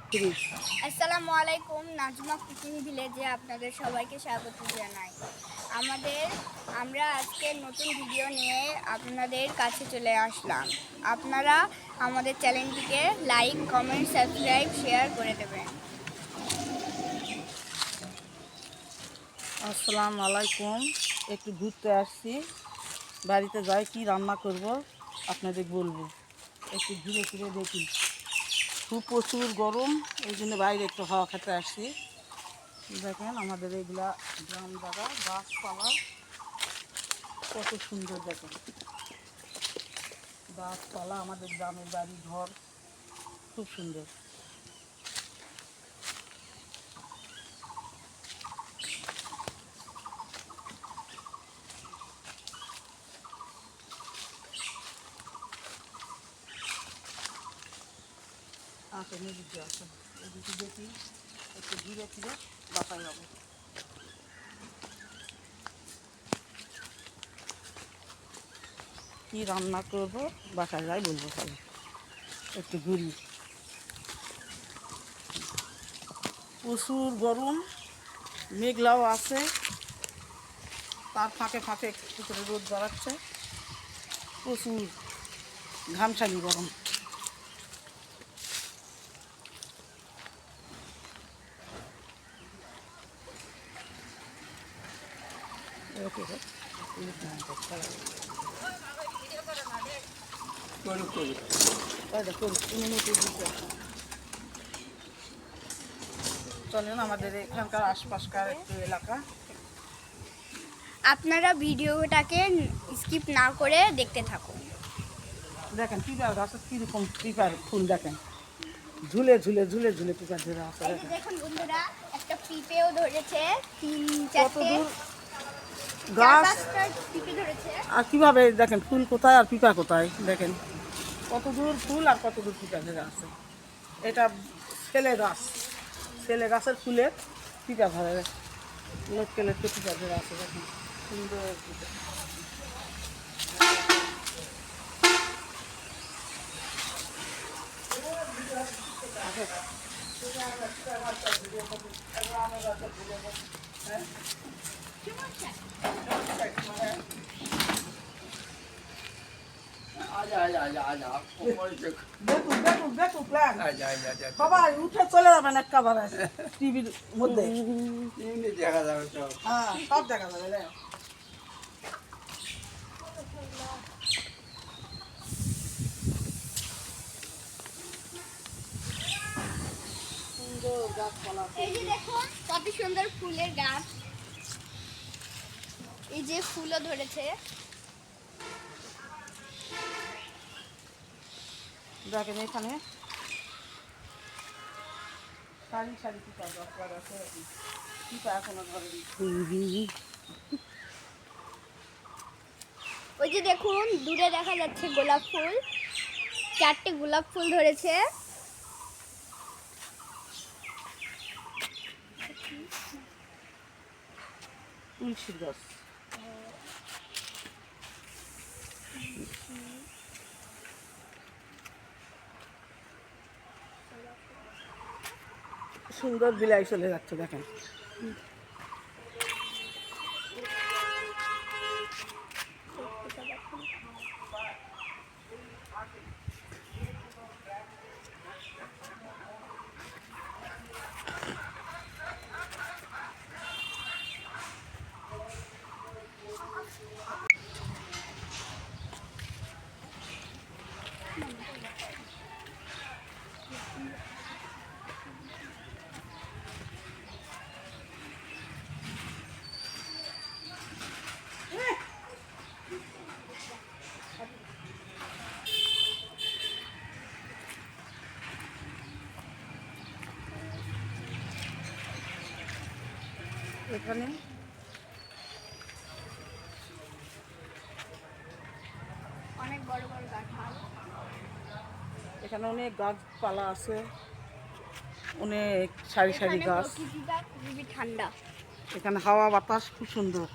আসসালামু আলাইকুম, নাজমা কুকিং ভিলেজে আপনাদের সবাইকে স্বাগত জানাই। আমরা আজকে নতুন ভিডিও নিয়ে আপনাদের কাছে চলে আসলাম। আপনারা আমাদের চ্যানেলটিকে লাইক, কমেন্ট, সাবস্ক্রাইব, শেয়ার করে দেবেন। আসসালামু আলাইকুম। একটু ঘুরতে আসছি, বাড়িতে যাই কি রান্না করব আপনাদের বলবো। একটু ঘুরে ফিরে দেখি। খুব প্রচুর গরম, এই জন্য বাইরে একটু হাওয়া খেতে আসছি। দেখেন আমাদের এগুলা গ্রাম জায়গা, গাছপালা কত সুন্দর। দেখেন গাছপালা, আমাদের গ্রামের বাড়ি ঘর খুব সুন্দর। আসেন এদিকে, আসেন এদিকে দেখি, একটু ঘুরে ফিরে বাসায় যাবো। কি রান্না করবো বাসায় যাই বলবো, তাহলে একটু ঘুরি। প্রচুর গরম, মেঘলাও আছে, তার ফাঁকে ফাঁকে একটু করে রোদ বাড়াচ্ছে। প্রচুর ঘামসানি গরম। চলেন আমাদের এখানকার আশপাশকার একটু এলাকা। আপনারা ভিডিওটাকে স্কিপ না করে দেখতে থাকুন। দেখেন পিপার গাছের কীরকম পিপার ফুল, দেখেন ঝুলে ঝুলে ঝুলে ঝুলে পিপার ধরে আছে। দেখুন বন্ধুরা, একটা পিঁপেও ধরেছে, কত দূর গাছ পিঁপে ধরেছে। আর কিভাবে দেখেন ফুল কোথায় আর পিপা কোথায়, দেখেন কত দূর ফুল আর কত দূর পিপা ধরে আছে। এটা ছেলে গাছ, ছেলে গাছের ফুলের পিপা ধরে লটকে লটকে পিপা ধরে আছে। দেখেন সুন্দর পিপা। দেখুন দেখুন দেখুন প্ল্যান, সবাই উঠে চলে যাবেন একেবারে টিভির মধ্যে। দেখা যাবে সব, হ্যাঁ সব দেখা যাবে। সুন্দর গাছপালা, এই যে দেখুন কত সুন্দর ফুলের গাছ, এই যে ফুলও ধরেছে। দেখেন এখানে সারি সারি পিপা গাছ আছে, পিপা এখনো ধরেনি। ওই যে দেখুন দূরে দেখা যাচ্ছে গোলাপ ফুল, 4টে গোলাপ ফুল ধরেছে। তুলসীর গাছ, সুন্দর বিলাই চলে যাচ্ছে। দেখেন এখানে অনেক বড় বড় কাঁঠাল, এখানে অনেক গাছপালা আছে, অনেক সারি সারি গাছ। প্রকৃতিটা খুবই ঠান্ডা। এখানে হাওয়া বাতাস খুব সুন্দর।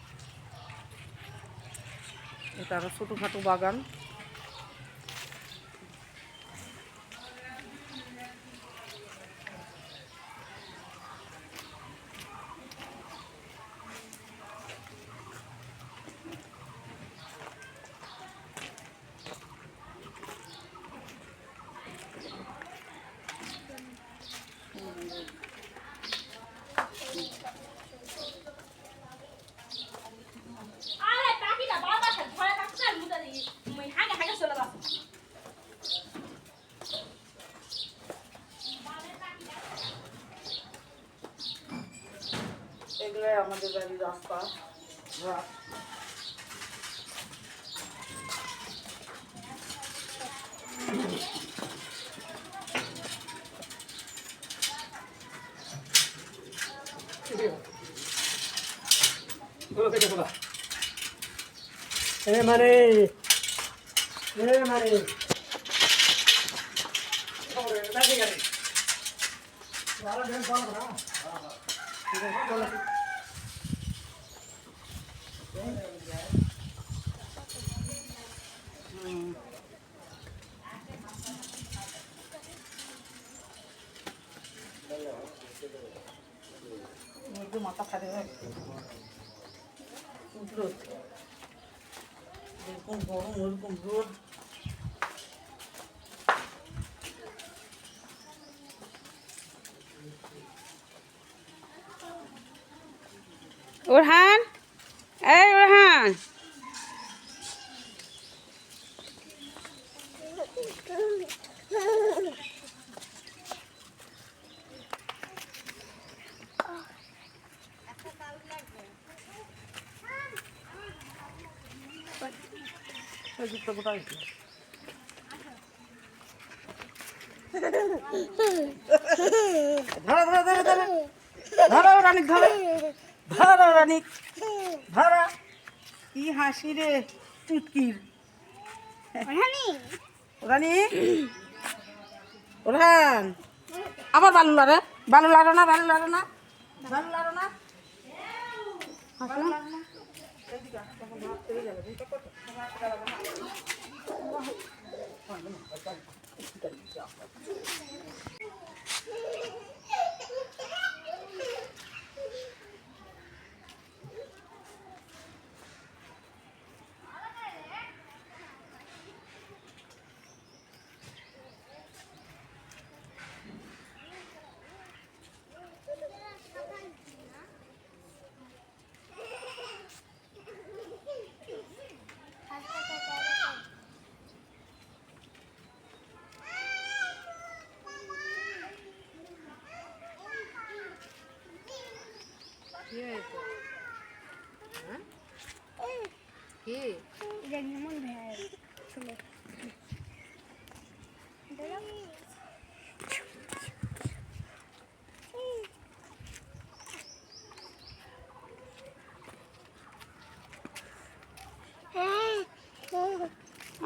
এটা আরো ছোটোখাটো বাগান। এটাই আমাদের বাড়ির রাস্তা। মাথা খাটে রোদ, যেরকম গরম ওরকম রোদ। ওরহান, এই ওরহান, ধরো ধরো ধরো ধরো ধরো রানিক, ধরো ধরো রানিক, ধরো। কি হাসি রে চুটকির। রানি ওরহান, আবার বালু লাড়ে, বালু লাড়ো না, বালু লাড়ো না, বালু লাড়ো না, বালু লাড়ো না। এদিকে আস, তখন ভাত পেয়ে যাবে।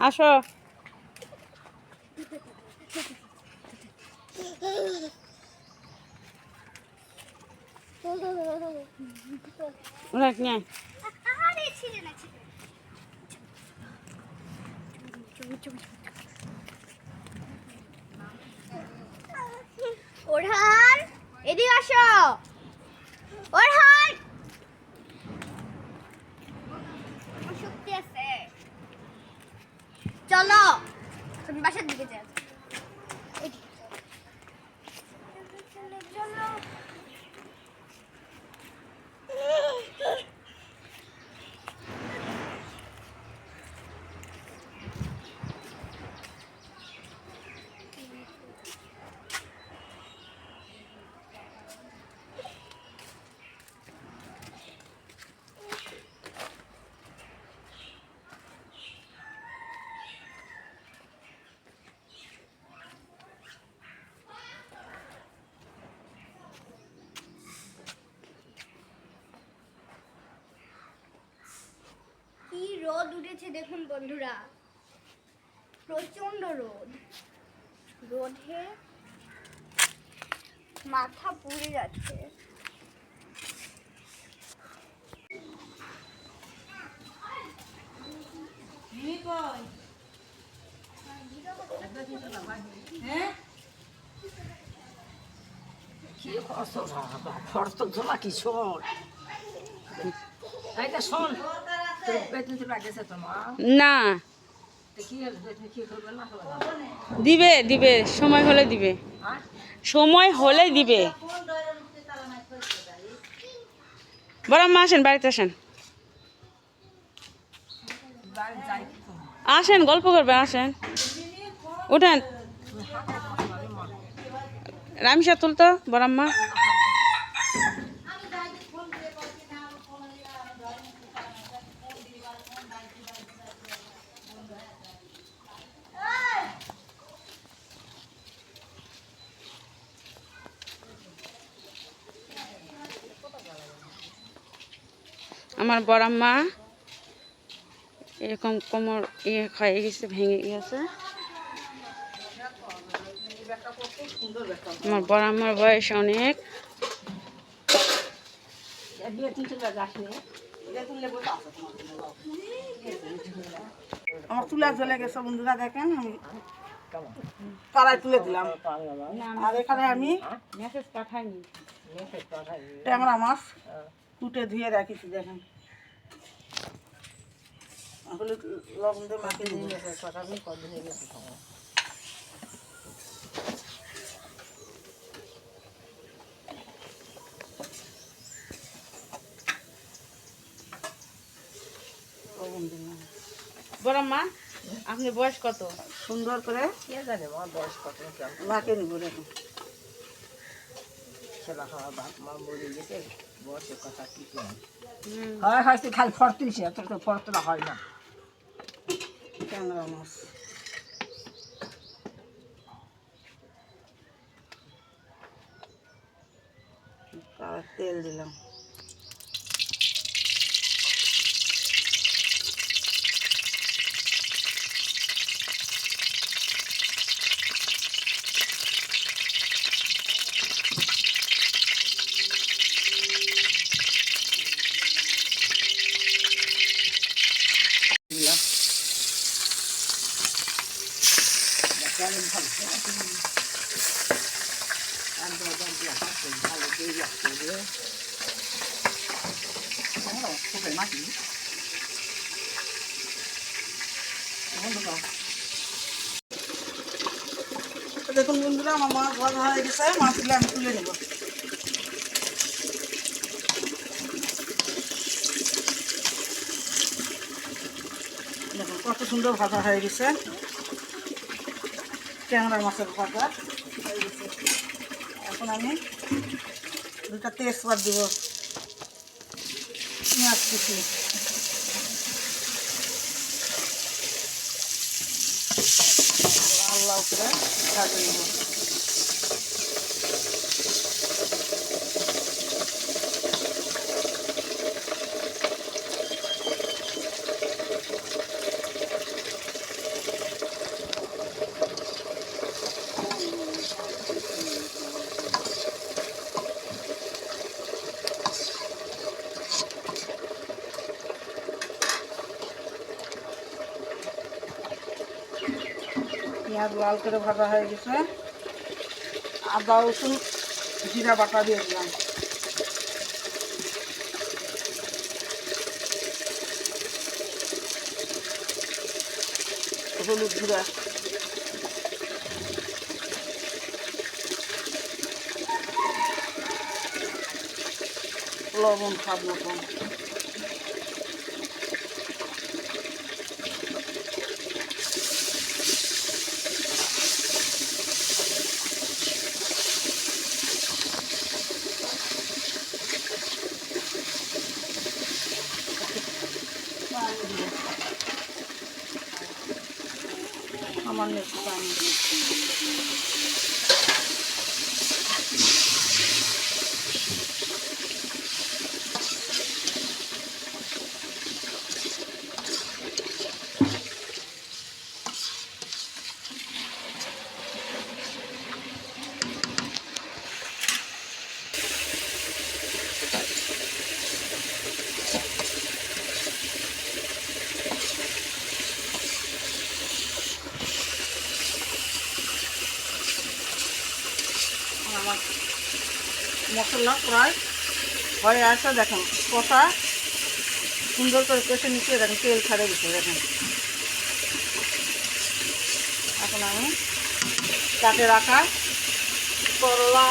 আসো। ওরা নিয়ে ওরহান, এদিকে আসো। ওরহান, শক্তি আছে, চলো তুমি বাসার দিকে যাও। চলো। কি রোদ উঠেছে দেখুন বন্ধুরা, প্রচন্ড রোদ। রোদে মাথা পুড়ে যাচ্ছে। কি খরচ ঝোলা কি শোন এইটা শোন তোর বেতন তো লাগেছে তোমার না, তো কি বেতন কি করবে না করবে দিবে দিবে, সময় হলে দিবে, আর সময় হলে দিবে। বড় মা আসেন, বাড়িতে আসেন, বাড়ি যাই কি করব আসেন, গল্প করবে, আসেন, উঠেন। রামিসা তুলতো বড়াম্মা। আমার বড়াম্মা এরকম কোমর হয়ে গেছে, ভেঙে গেছে। আমার বড়াম্মার বয়স অনেক। আমার তুলা জ্বলে গেছে বন্ধুরা, দেখেন আমি পাড়ায় তুলে দিলাম। আর এখানে আমি মেসেজ পাঠাইনি। ট্যাংরা মাছ কুটে ধুয়ে রাখিছি, দেখেন হলুদ লবণ দিয়ে মাখিয়ে দিই। লবণ দিলাম। বড়াম্মা আপনার বয়স কত? সুন্দর করে কে জানে আমার বয়স কত কেমন মাখিয়ে নিব, দেখুন। ছেলে খাওয়া বাপ মা মরে গেছে, বয়সের কথা কি করে হয় হয়তো খালি ফর্তিছে, তোর তো ফর্তরা হয় না। ট্যাংরা মাছ আর তেল দিলাম। দিলাম ভালো ভালো দিয়ে রাখতে হবে। মাটি দেখুন বন্ধুরা, আমার মাছ ভাজা হয়ে গেছে। মাছগুলো আমি তুলে নেব। দেখুন কত সুন্দর ভাজা হয়ে গেছে। ট্যাংরা মাছের ভাজা হয়ে গেছে। এখন আমি দুটা তেজপাত দিব, পেঁয়াজ কুচি, লাল লাল করে ভাজে নেব। পেঁয়াজ লাল করে ভাজা হয়ে গেছে। আদা রসুন জিরা বাটা দিয়ে দিলাম। হলুদ গুঁড়া, লবণ স্বাদ মতন, সামান্য একটু পানি। আমার মশলা প্রায় হয়ে আসে, দেখেন কষা সুন্দর করে কষে নিচে, দেখেন তেল ছাড়ে দিচ্ছে, দেখেন। এখন আমি কাটে রাখা করলা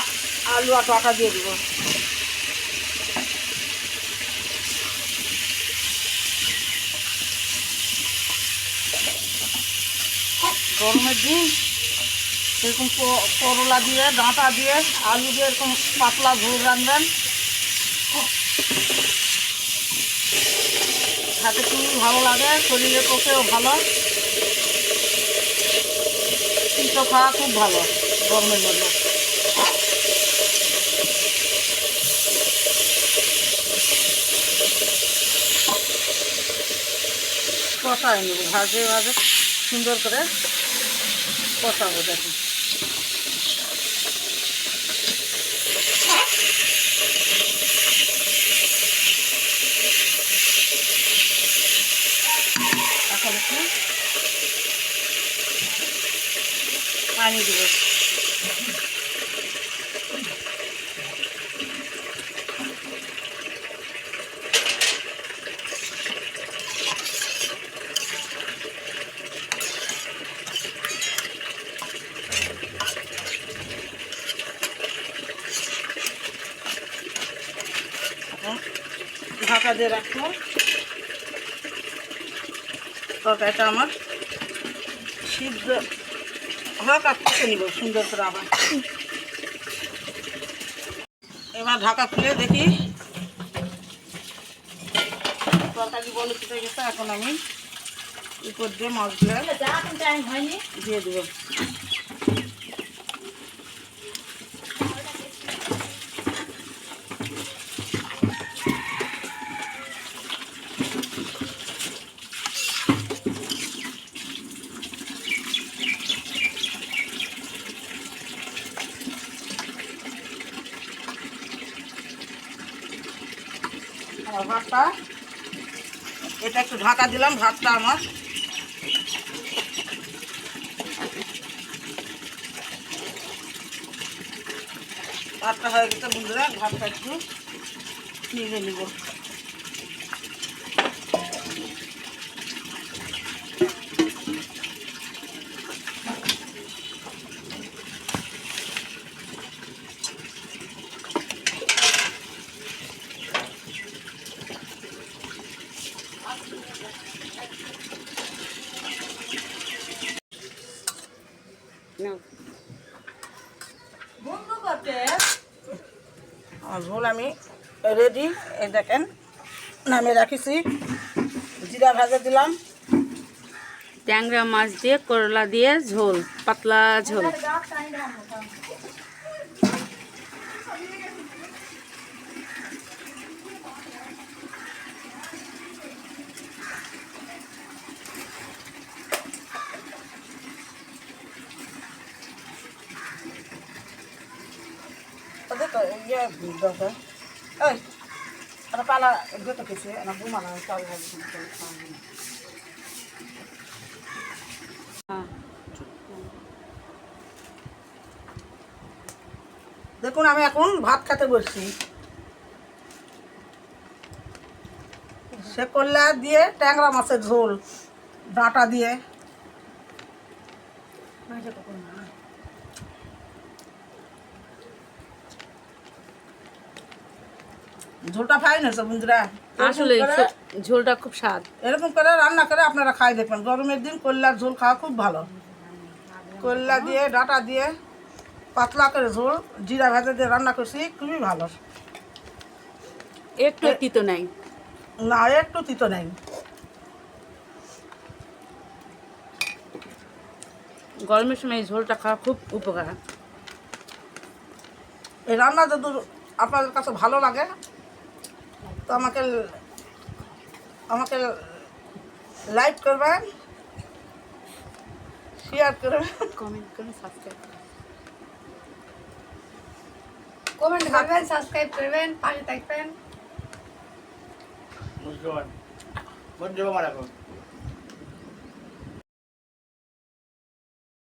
আলু আর ডাটা দিয়ে দিব। গরমের দিন এরকম করলা দিয়ে ডাঁটা দিয়ে আলু দিয়ে এরকম পাতলা ঝোল রান্নান, হাতে খুবই ভালো লাগে, শরীরের পক্ষেও ভালো, পিঠো খাওয়া খুব ভালো গরমের মধ্যে। কষাই নেব, ভাজে ভাজে সুন্দর করে কষাবো। দেখুন এখন একটু পানি দেবো। ঢাকা দিয়ে রাখবো। তরকারিটা আমার সিদ্ধ হোক, আর কষে নিব সুন্দর করে আবার। এবার ঢাকা খুলে দেখি তরকারি বলে ফুটে গেছে। এখন আমি উপর দিয়ে মাছগুলো দিয়ে দেবো। আমার ভাতটা, এটা একটু ঢাকা দিলাম। ভাতটা আমার ভাতটা হয়ে গেছে বন্ধুরা। ভাতটা একটু নিয়ে নিব। ঝোল আমি রেডি। এই দেখেন নামে রাখিছি। জিরা ভাজা দিলাম। ট্যাংরা মাছ দিয়ে করলা দিয়ে ঝোল, পাতলা ঝোল। পালা গেতে খেয়েছে না ঘুমানো চাল ভাজি। দেখুন আমি এখন ভাত খেতে বসছি। সে করলা দিয়ে ট্যাংরা মাছের ঝোল, ডাঁটা দিয়ে। ঝোলটা ফাইন হয়েছে বন্ধুরা। আসলে ঝোলটা খুব স্বাদ। এরকম করে রান্না করে আপনারা খাই দেখবেন। গরমের দিন করলার ঝোল খাওয়া খুব ভালো। করলা দিয়ে ডাঁটা দিয়ে পাতলা করে ঝোল জিরা ভাজা দিয়ে রান্না করছি, খুবই ভালো। একটু তিতো নাই, না একটু তিতো নেই। গরমের সময় এই ঝোলটা খাওয়া খুব উপকার। এই রান্না যদি আপনাদের কাছে ভালো লাগে তো আমাকে লাইক করবেন, শেয়ার করবেন, কমেন্ট করে সাবস্ক্রাইব করবেন, সাবস্ক্রাইব করবেন, পাশে থাকবেন। Bonjour. Bonjour, madame.